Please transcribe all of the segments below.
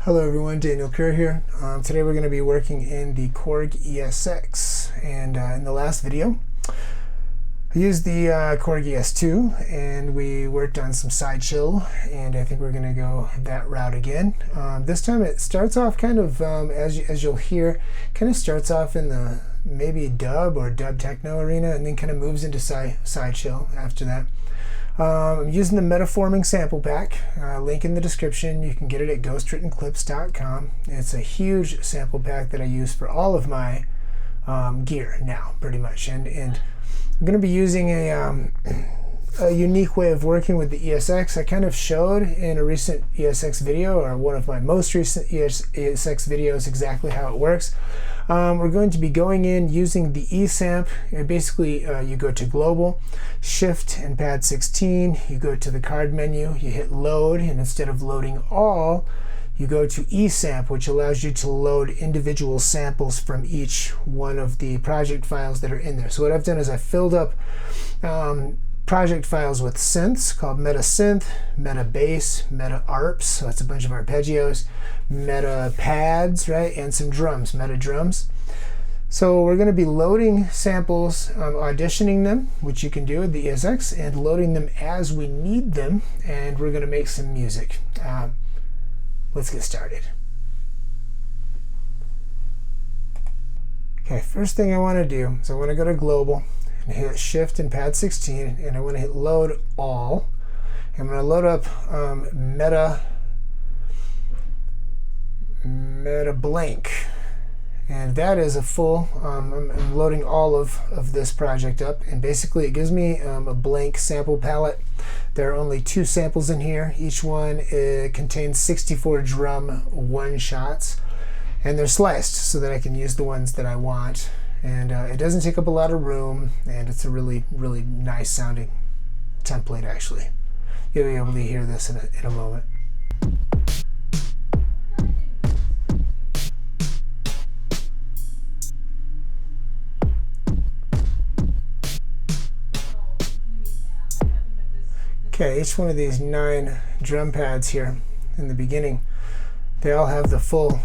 Hello everyone, Daniel Kerr here. Today we're going to be working in the Korg ESX, and in the last video I used the Korg ES2 and we worked on some Psychill, and I think we're going to go that route again. This time it starts off kind of, as you'll hear, kind of starts off in the maybe dub or dub techno arena and then kind of moves into Psychill after that. I'm using the Metaforming sample pack, link in the description. You can get it at ghostwrittenclips.com. It's a huge sample pack that I use for all of my gear now, pretty much. And I'm going to be using a unique way of working with the ESX. I kind of showed in a recent ESX video, or one of my most recent ESX videos, exactly how it works. We're going to be going in using the eSamp. Basically, you go to Global, Shift and Pad 16, you go to the card menu, you hit Load, and instead of loading all, you go to eSamp, which allows you to load individual samples from each one of the project files that are in there. So what I've done is I filled up project files with synths called meta synth, meta bass, meta arps, so that's a bunch of arpeggios, meta pads, right, and some drums, meta drums. So we're going to be loading samples, auditioning them, which you can do with the ESX, and loading them as we need them, and we're going to make some music. Let's get started. Okay, first thing I want to do is I want to go to Global and hit Shift and Pad 16, and I want to hit Load All. I'm going to load up meta blank, and that is a full, I'm loading all of this project up, and basically it gives me a blank sample palette. There are only 2 samples in here. Each one contains 64 drum one-shots, and they're sliced so that I can use the ones that I want. And it doesn't take up a lot of room, and it's a really, really nice sounding template, actually. You'll be able to hear this in a moment. Okay, each one of these 9 drum pads here in the beginning, they all have the full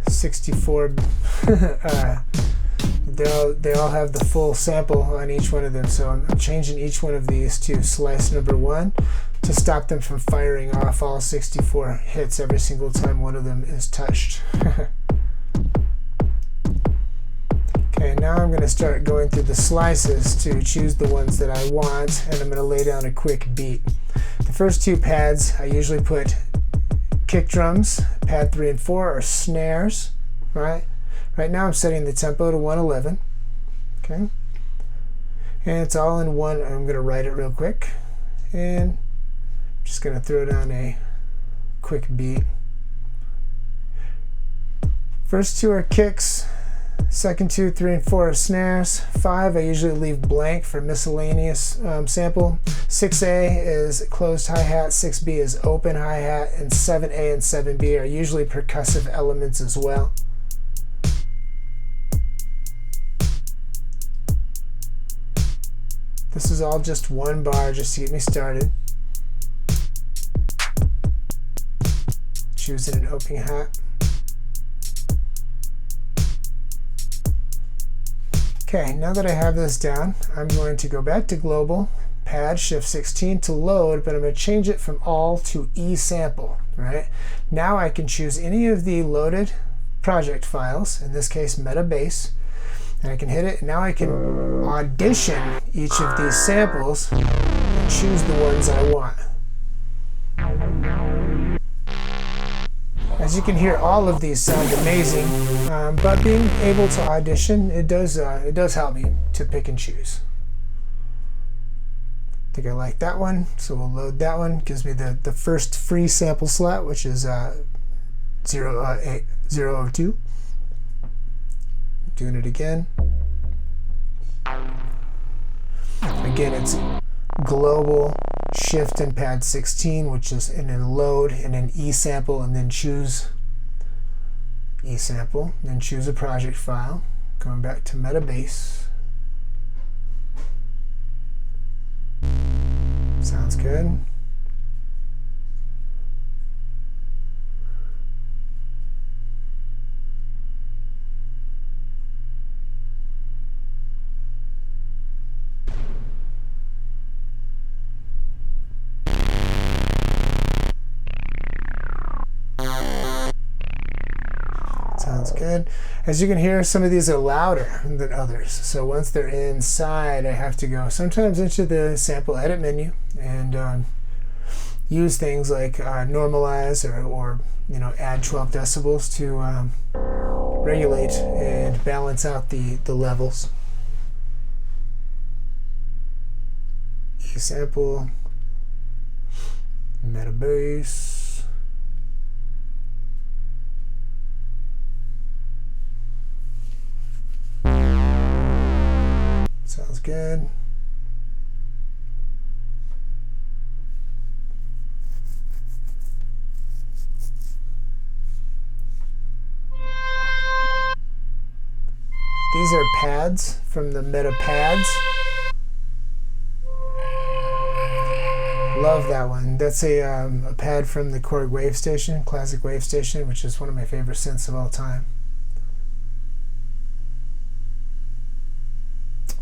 64 they all have the full sample on each one of them. So I'm changing each one of these to slice number 1 to stop them from firing off all 64 hits every single time one of them is touched. Okay, now I'm going to start going through the slices to choose the ones that I want, and I'm going to lay down a quick beat. The first 2 pads, I usually put kick drums. Pad 3 and 4 are snares, right? Right now I'm setting the tempo to 111, okay? And it's all in one. I'm going to write it real quick, and I'm just going to throw down a quick beat. First 2 are kicks. Second 2, 3, and 4 are snares. 5 I usually leave blank for miscellaneous sample. 6A is closed hi-hat, 6B is open hi-hat, and 7A and 7B are usually percussive elements as well. This is all just 1 bar just to get me started. Choosing an open hat. Okay, now that I have this down, I'm going to go back to Global, Pad, Shift 16 to load, but I'm going to change it from all to eSample, right? Now I can choose any of the loaded project files, in this case meta bass, and I can hit it, and now I can audition each of these samples and choose the ones I want. As you can hear, all of these sound amazing, but being able to audition, it does help me to pick and choose. I think I like that one, so we'll load that one. Gives me the first free sample slot, which is 002. Doing it again. Again, it's Global, Shift and Pad 16, which is, and then load, and then eSample, and then choose eSample, then choose a project file. Going back to meta bass. Sounds good. Good. As you can hear, some of these are louder than others. So once they're inside, I have to go sometimes into the sample edit menu and use things like normalize or you know, add 12 decibels to regulate and balance out the levels. E sample, meta bass. Sounds good. These are pads from the Meta pads. Love that one. That's a pad from the Korg Wave Station, classic Wave Station, which is one of my favorite synths of all time.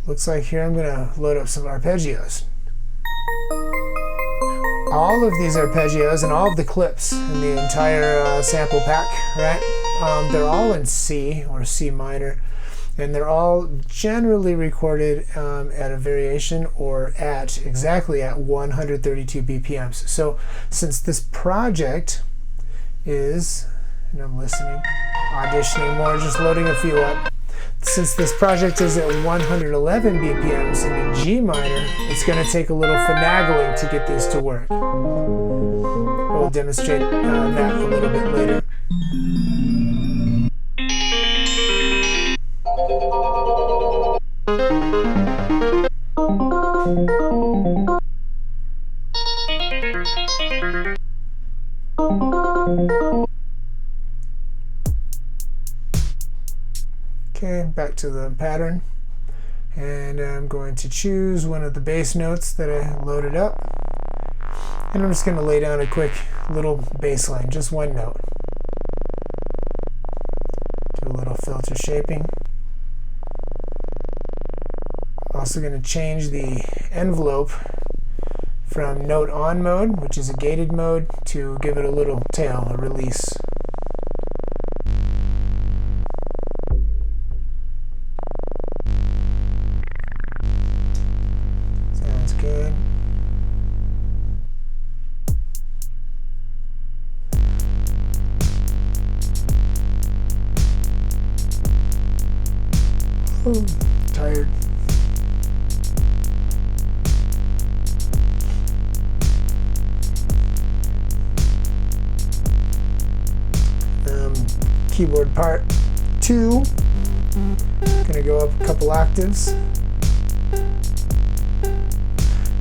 Looks like here I'm going to load up some arpeggios. All of these arpeggios and all of the clips in the entire sample pack, right? They're all in C or C minor, and they're all generally recorded at a variation or at exactly at 132 BPMs. So since this project is, and I'm listening, auditioning more, just loading a few up. Since this project is at 111 BPMs in a G minor, it's going to take a little finagling to get these to work. We'll demonstrate that a little bit later. Okay, back to the pattern, and I'm going to choose one of the bass notes that I loaded up, and I'm just going to lay down a quick little bass line, just one note. Do a little filter shaping. I'm also going to change the envelope from note on mode, which is a gated mode, to give it a little tail, a release. Sounds good. Oh, tired. Keyboard part 2. Gonna go up a couple octaves.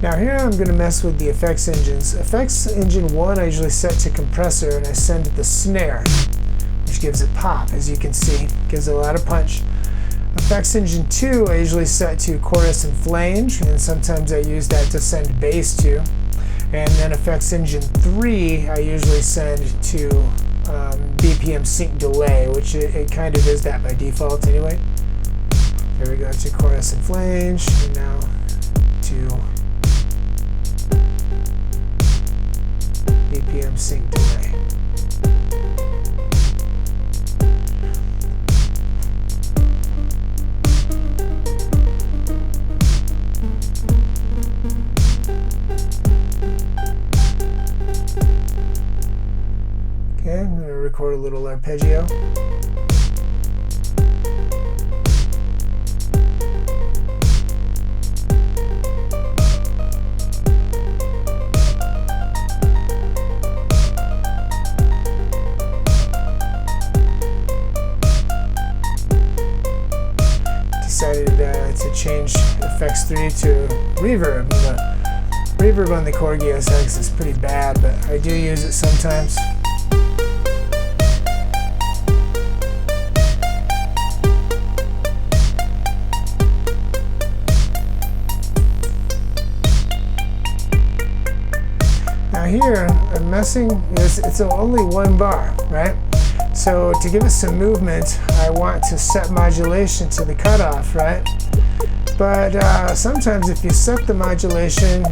Now here I'm gonna mess with the effects engines. Effects engine 1 I usually set to compressor, and I send the snare, which gives it pop, as you can see. Gives it a lot of punch. Effects engine 2 I usually set to chorus and flange, and sometimes I use that to send bass to. And then effects engine 3 I usually send to BPM sync delay, which it kind of is that by default anyway. There we go, to chorus and flange, and now to BPM sync delay. Okay, I'm going to record a little arpeggio. Decided to change effects 3 to reverb. The reverb on the Korg ESX is pretty bad, but I do use it sometimes. Now here, I'm messing, it's only one bar, right? So to give it some movement, I want to set modulation to the cutoff, right? But sometimes if you set the modulation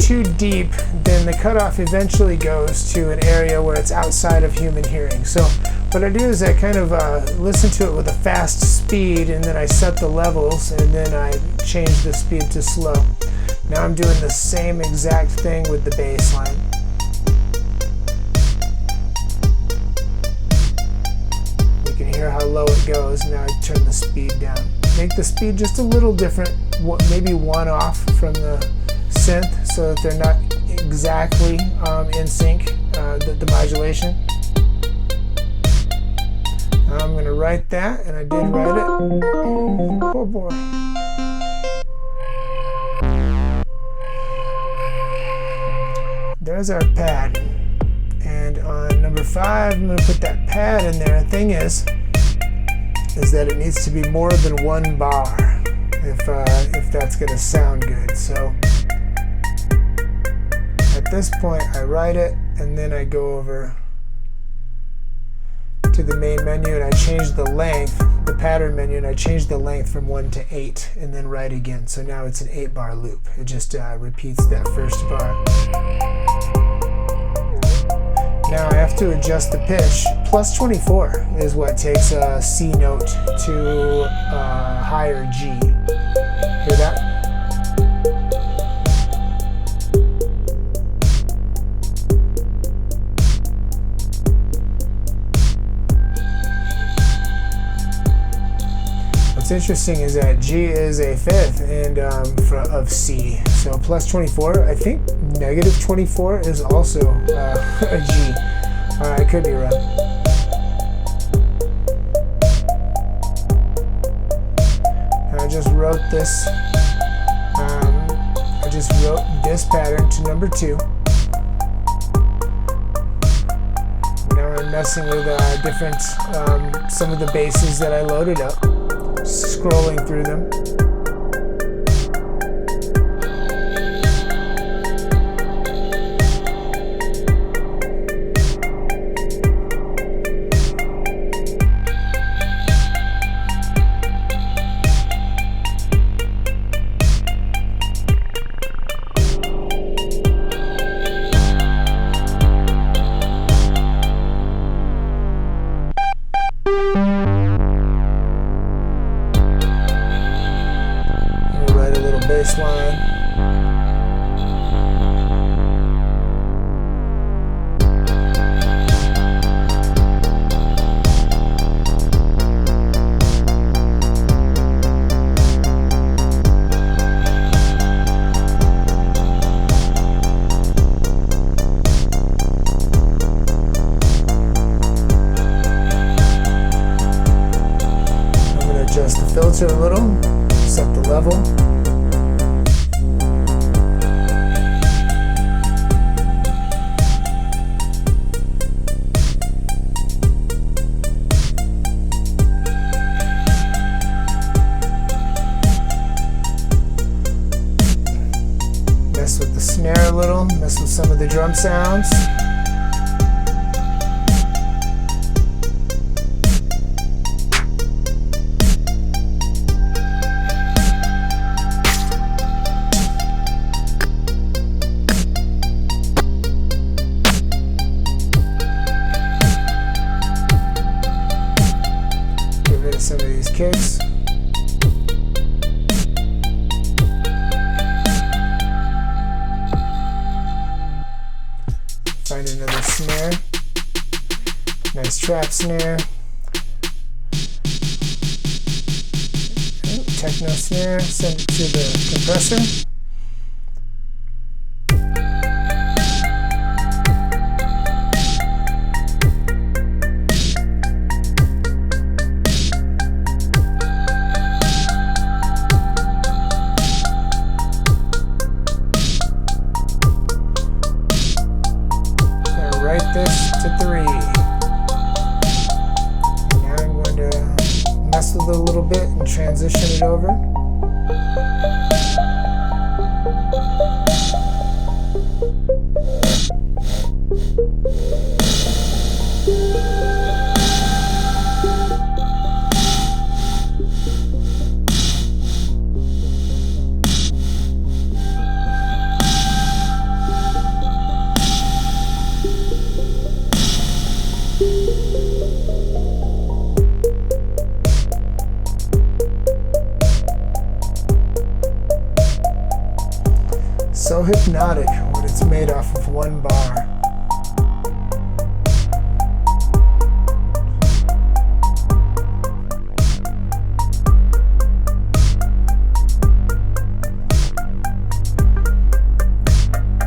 too deep, then the cutoff eventually goes to an area where it's outside of human hearing. So what I do is I kind of listen to it with a fast speed, and then I set the levels, and then I change the speed to slow. Now I'm doing the same exact thing with the bass line. You can hear how low it goes. Now I turn the speed down. Make the speed just a little different, maybe one off from the synth, so that they're not exactly in sync, the modulation. I'm going to write that, and I did write it. Oh boy. There's our pad. And on number 5, I'm going to put that pad in there. The thing is that it needs to be more than 1 bar if that's going to sound good. So at this point, I write it, and then I go over to the main menu, and I change the length, the pattern menu, and I change the length from 1 to 8, and then write again. So now it's an 8-bar loop. It just repeats that first bar. Now I have to adjust the pitch. Plus 24 is what takes a C note to a higher G. Hear that? What's interesting is that G is a 5th and of C. So plus 24, I think negative 24 is also a G. I could be wrong. And I just wrote this. I just wrote this pattern to number 2. Now I'm messing with different some of the basses that I loaded up. Scrolling through them. Bass line. I'm going to adjust the filter a little, set the level. Mess with the snare a little, mess with some of the drum sounds. Get rid of some of these kicks. Find another snare. Nice trap snare. Techno snare. Send it to the compressor. Write this to 3. Now I'm going to mess with it a little bit and transition it over. when it's made off of one bar.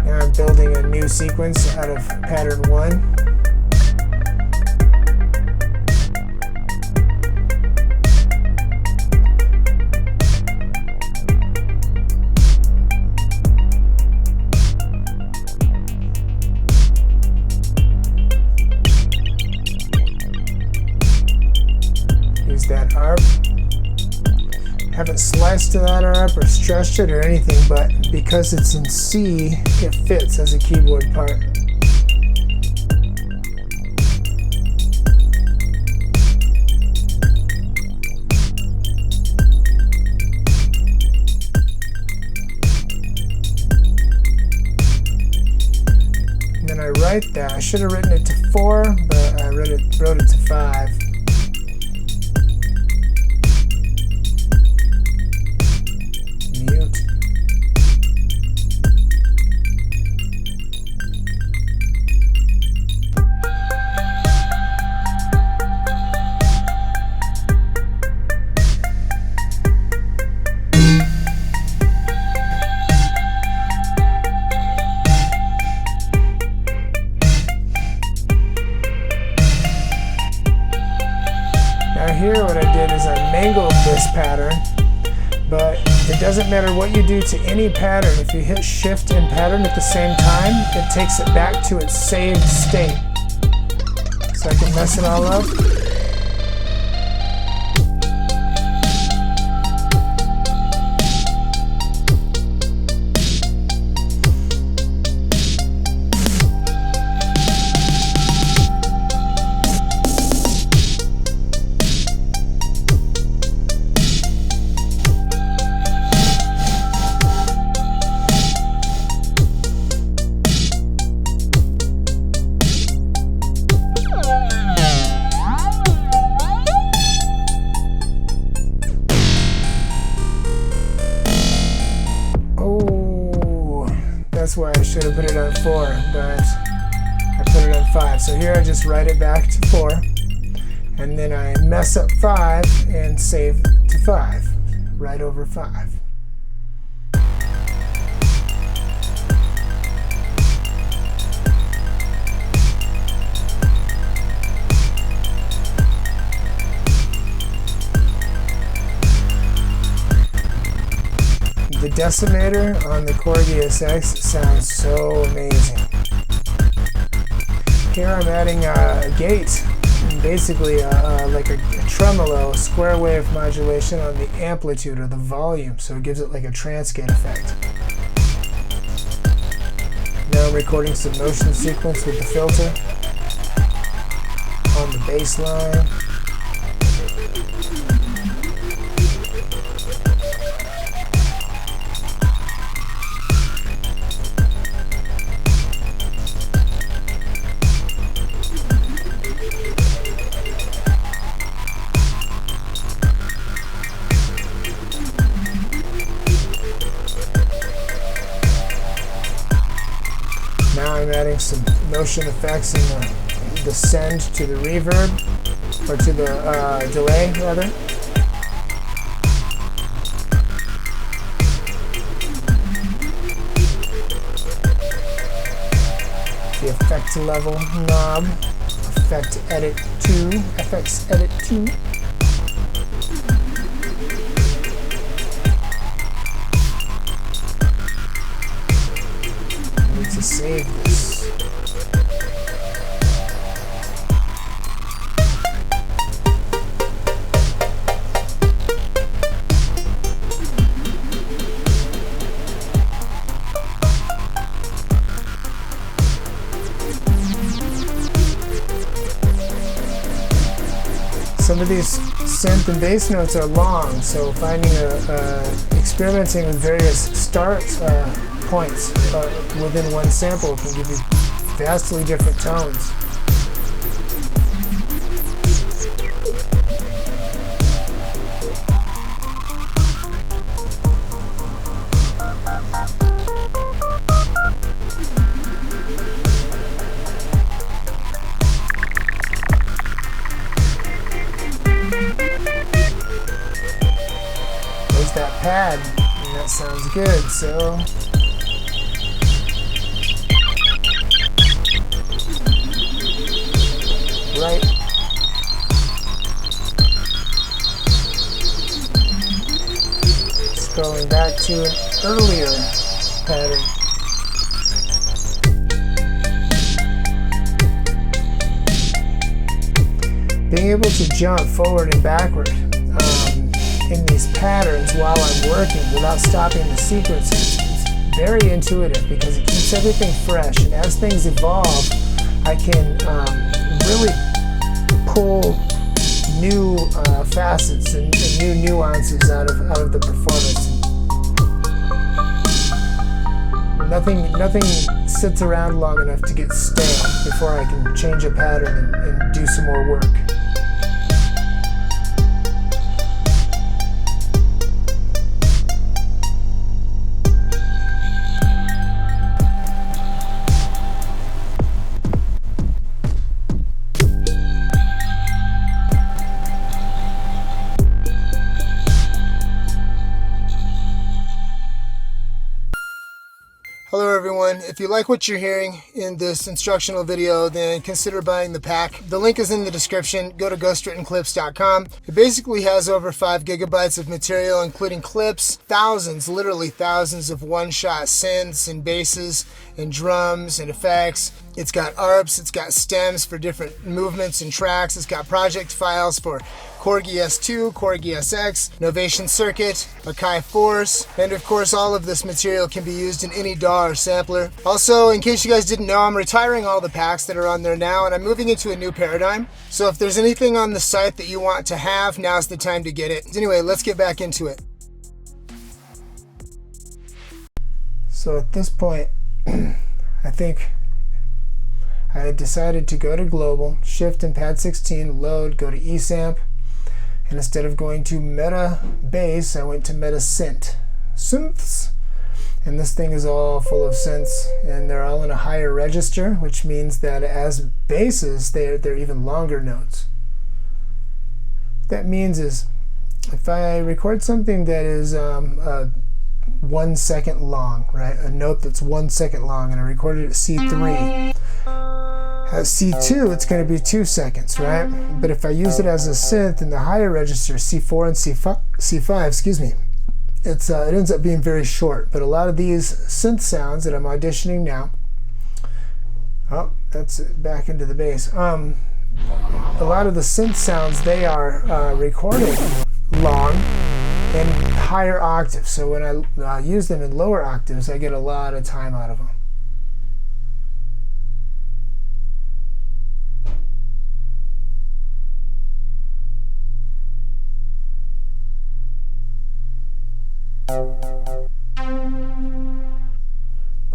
Now I'm building a new sequence out of pattern 1. That arp. Haven't sliced to that arp or stretched it or anything, but because it's in C, it fits as a keyboard part. And then I write that. I should have written it to 4, but I wrote it to 5. Mute. Now here what I did is I mangled this pattern, but it doesn't matter what you do to any pattern. If you hit shift and pattern at the same time, it takes it back to its saved state. So I can mess it all up. That's why I should have put it on 4, but I put it on 5. So here I just write it back to 4, and then I mess up 5 and save to 5, right over 5. The decimator on the Korg ESX sounds so amazing. Here I'm adding a gate, basically like a tremolo, square wave modulation on the amplitude or the volume, so it gives it like a trance gate effect. Now I'm recording some motion sequence with the filter on the bass line. Now I'm adding some motion effects in the send to the reverb, or to the delay rather. The effect level knob, effect edit 2, FX edit 2. To save this. Some of these synth and bass notes are long, so finding experimenting with various start points within one sample can give you vastly different tones. pad, and that sounds good. So right. Scrolling back to an earlier pattern. Being able to jump forward and backward in these patterns while I'm working without stopping the sequences, it's very intuitive because it keeps everything fresh, and as things evolve, I can really pull new facets and new nuances out of the performance. Nothing sits around long enough to get stale before I can change a pattern and do some more work. Hello everyone, if you like what you're hearing in this instructional video, then consider buying the pack. The link is in the description. Go to ghostwrittenclips.com. It basically has over 5 gigabytes of material, including clips, thousands, literally thousands of one-shot synths and basses and drums and effects. It's got ARPs, it's got stems for different movements and tracks, it's got project files for Korg ES2, Korg ESX, Novation Circuit, Akai Force, and of course all of this material can be used in any DAW or sampler. Also, in case you guys didn't know, I'm retiring all the packs that are on there now, and I'm moving into a new paradigm. So if there's anything on the site that you want to have, now's the time to get it. Anyway, let's get back into it. So at this point, I think I had decided to go to global, shift and pad 16, load, go to eSamp, and instead of going to meta bass, I went to meta synths. And this thing is all full of synths, and they're all in a higher register, which means that as basses, they're even longer notes. What that means is, if I record something that is 1 second long, right? A note that's 1 second long, and I recorded it at C3. At C2, it's going to be 2 seconds, right? But if I use it as a synth in the higher register, C4 and C5, excuse me, it ends up being very short. But a lot of these synth sounds that I'm auditioning now, oh, that's back into the bass. A lot of the synth sounds, they are recorded long in higher octaves. So when I use them in lower octaves, I get a lot of time out of them.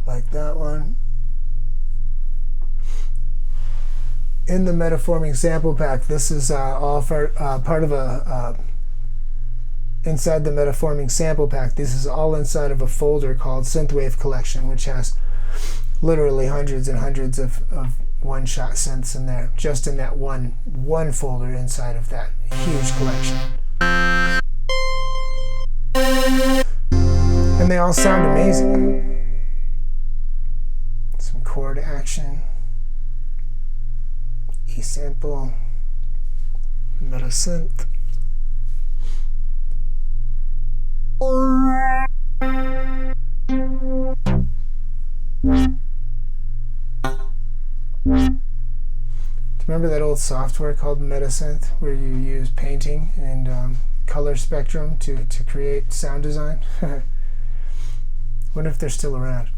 Like that one. In the Metaforming sample pack, this is all part of a inside the Metaforming sample pack. This is all inside of a folder called Synthwave Collection, which has literally hundreds and hundreds of one-shot synths in there, just in that one folder inside of that huge collection. And they all sound amazing. Some chord action, E-sample, meta synth. Remember that old software called Metasynth, where you use painting and color spectrum to create sound design? Wonder if they're still around.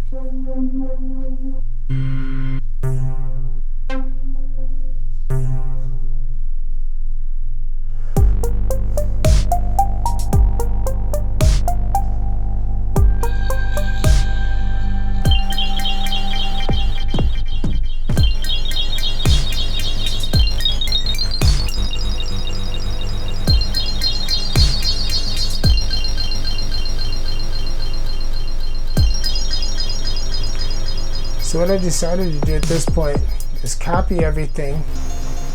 So what I decided to do at this point is copy everything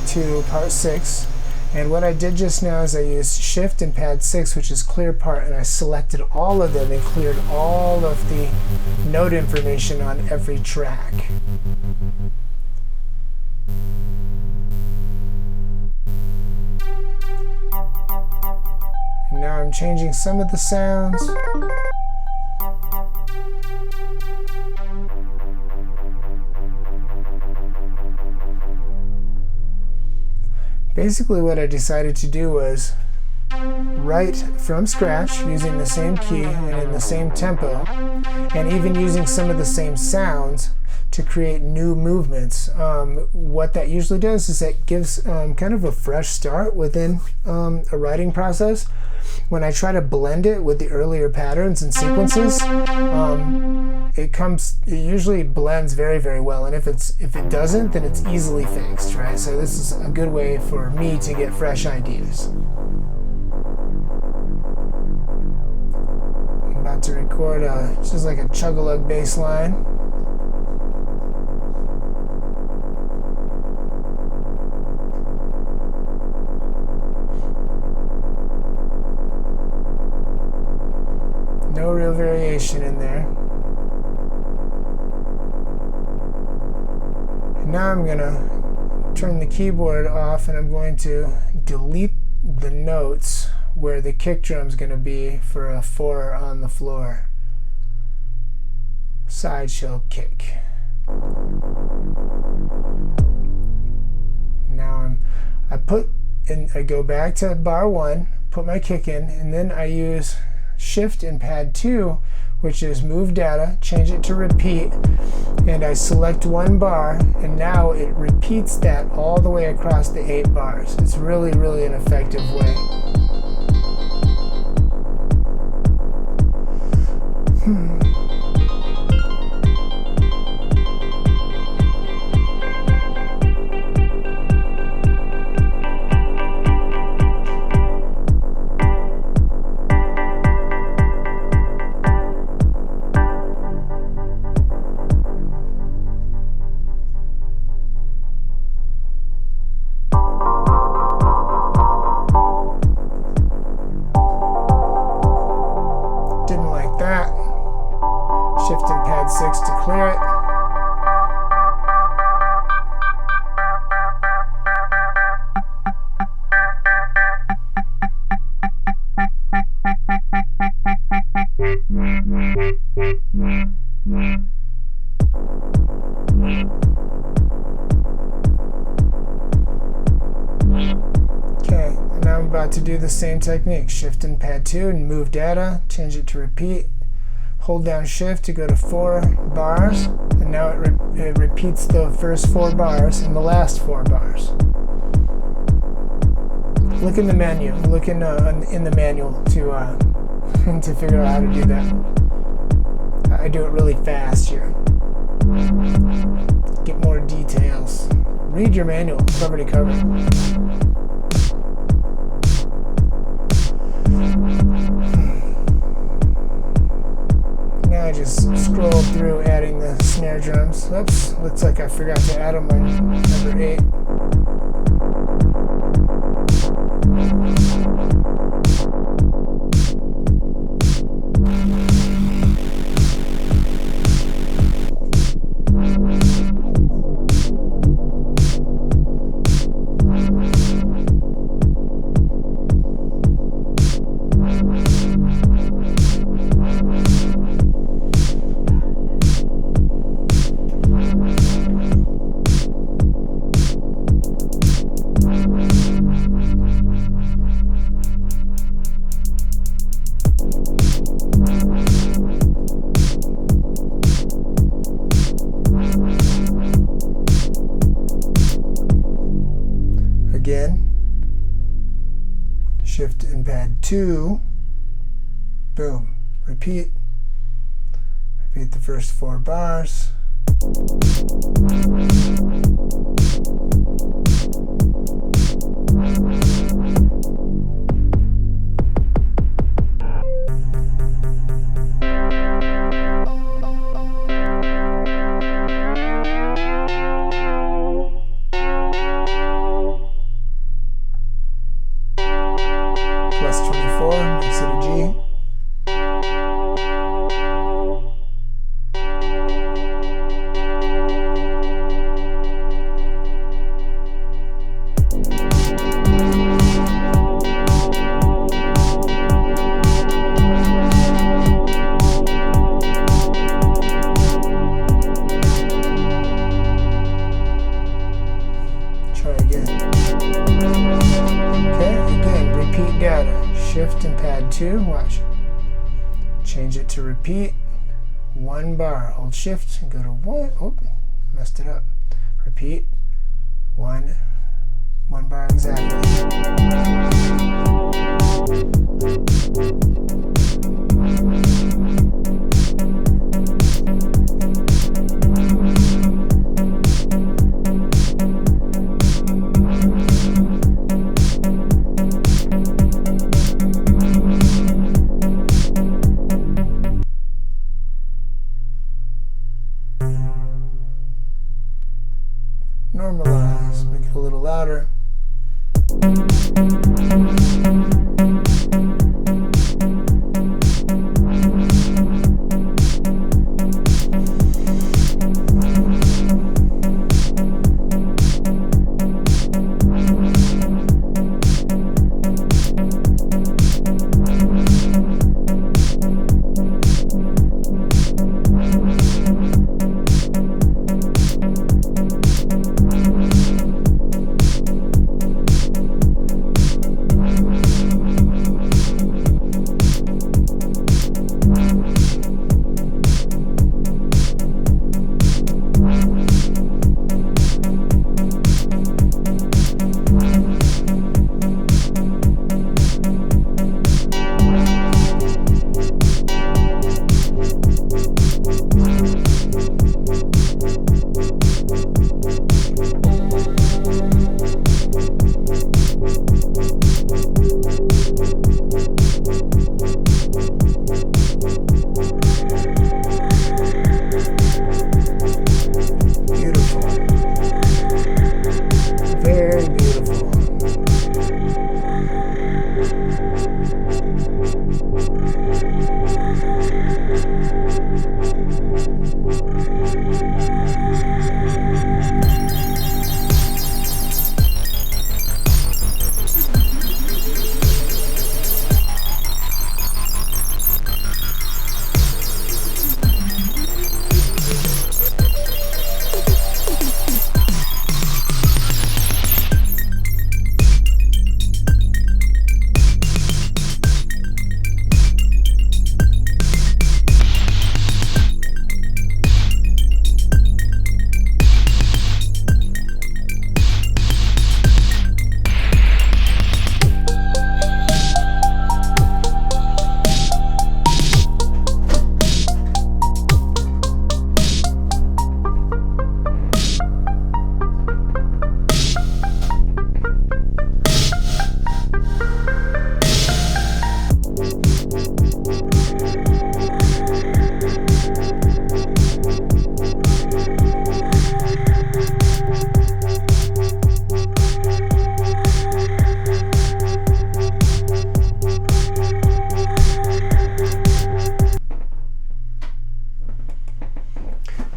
to part 6 And what I did just now is I used Shift and Pad 6, which is clear part, and I selected all of them and cleared all of the note information on every track. And now I'm changing some of the sounds. Basically what I decided to do was write from scratch using the same key and in the same tempo, and even using some of the same sounds to create new movements. What that usually does is that gives kind of a fresh start within a writing process. When I try to blend it with the earlier patterns and sequences, it usually blends very, very well. And if it doesn't, then it's easily fixed, right? So this is a good way for me to get fresh ideas. I'm about to record just like a chug-a-lug bass line. No real variation in there. And now I'm going to turn the keyboard off and I'm going to delete the notes where the kick drum is going to be for a 4 on the floor. Side shell kick. Now I go back to bar 1, put my kick in, and then I use Shift and Pad 2, which is move data, change it to repeat, and I select 1 bar, and now it repeats that all the way across the 8 bars. It's really, really an effective way. Shift and Pad 6 to clear it. Okay, and now I'm about to do the same technique. Shift and Pad 2 and move data, change it to repeat. Hold down Shift to go to 4 bars, and now it repeats the first 4 bars and the last 4 bars. Look in the menu. Look in the manual to figure out how to do that. I do it really fast here. Get more details. Read your manual cover to cover. Now I just scroll through adding the snare drums. Oops, looks like I forgot to add them on number 8. Again, Shift and Pad 2, boom, repeat the first 4 bars. in pad 2, watch. Change it to repeat, 1 bar, hold shift and go to 1, oh, messed it up. Repeat, 1 bar exactly. Normalize, make it a little louder.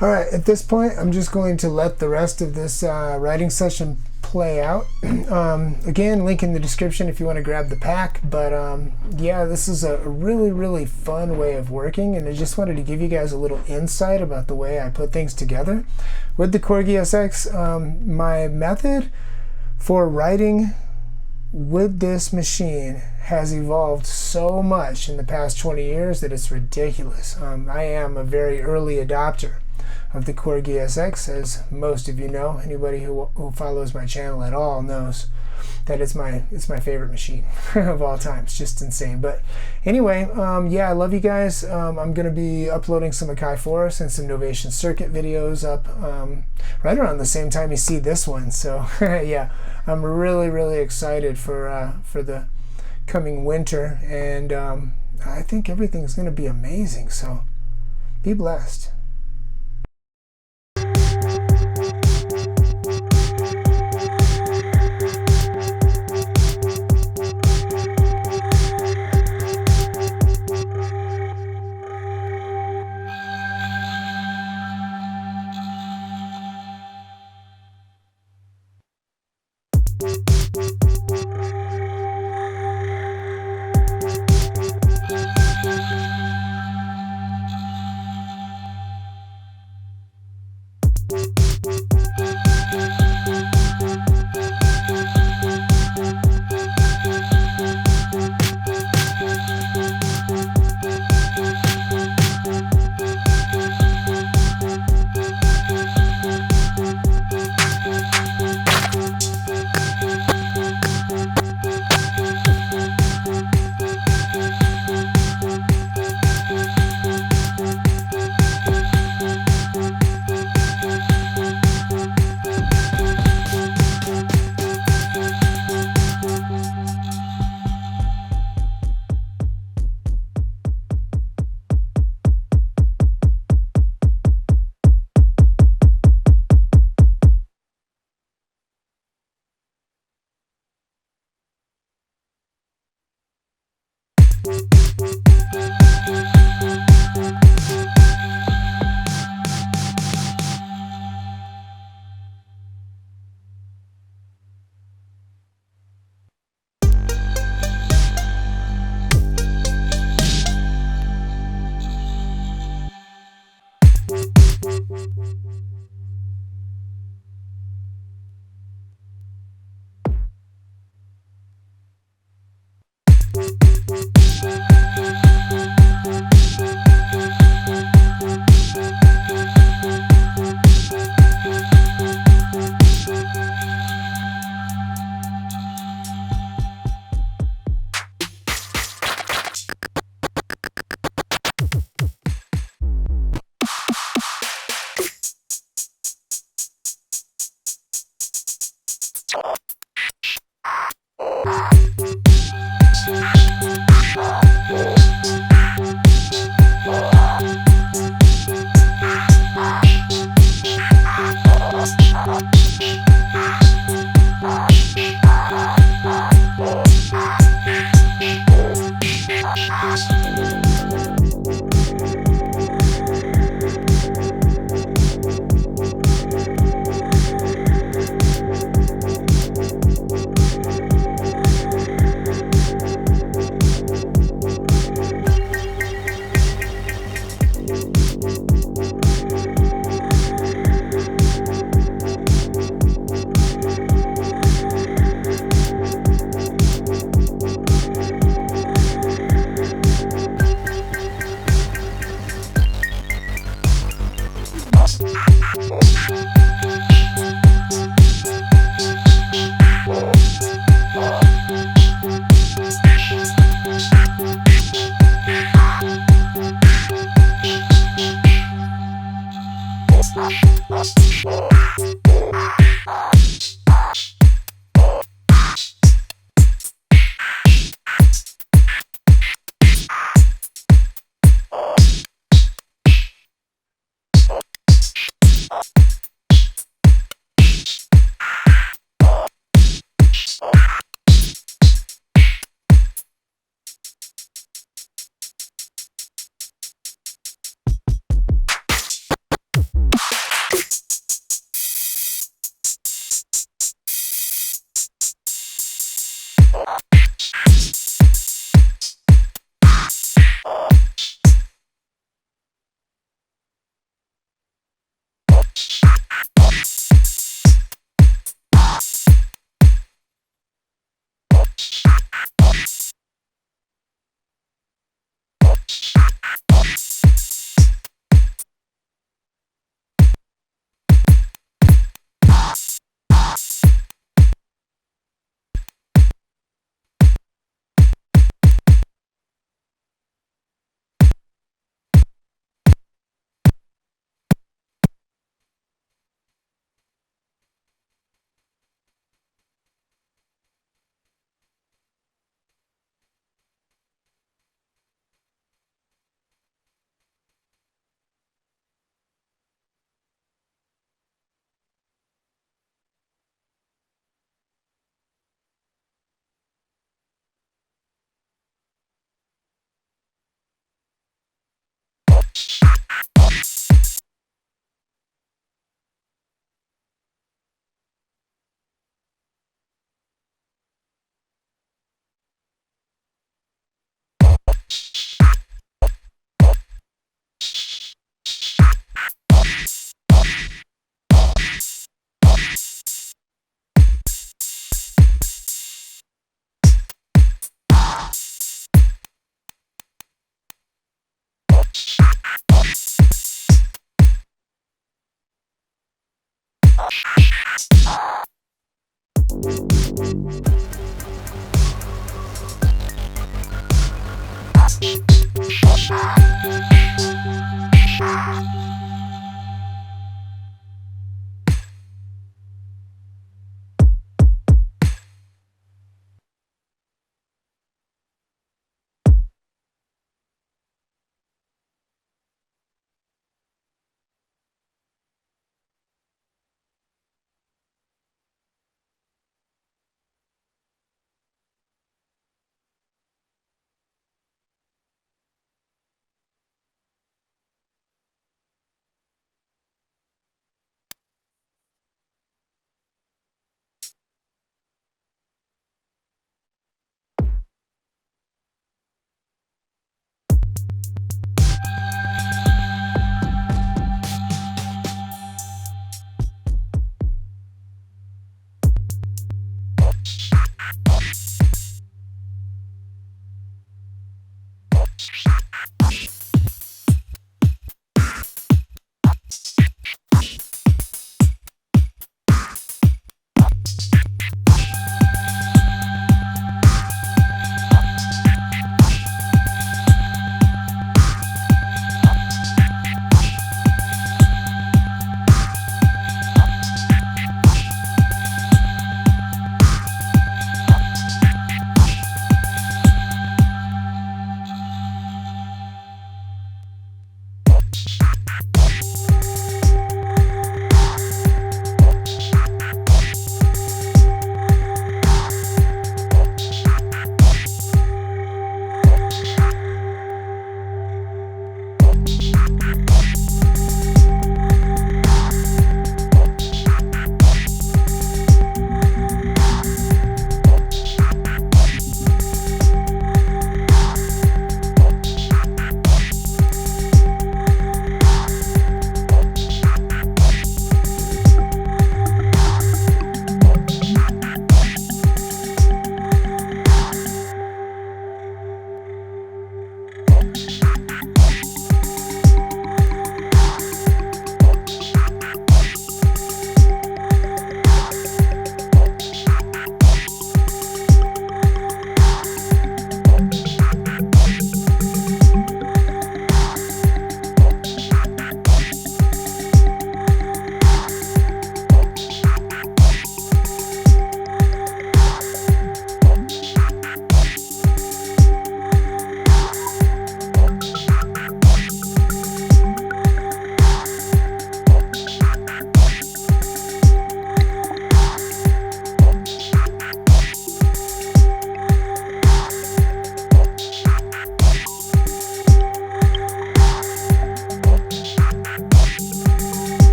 All right, at this point, I'm just going to let the rest of this writing session play out. Again, link in the description if you want to grab the pack. But yeah, this is a really, really fun way of working, and I just wanted to give you guys a little insight about the way I put things together. With the Korg ESX, my method for writing with this machine has evolved so much in the past 20 years that it's ridiculous. I am a very early adopter of the Korg ESX, as most of you know. Anybody who follows my channel at all knows that it's my favorite machine of all time. It's just insane. But anyway, yeah, I love you guys. I'm going to be uploading some Akai Forest and some Novation Circuit videos up right around the same time you see this one. So yeah, I'm really, really excited for the coming winter, and I think everything's going to be amazing. So be blessed.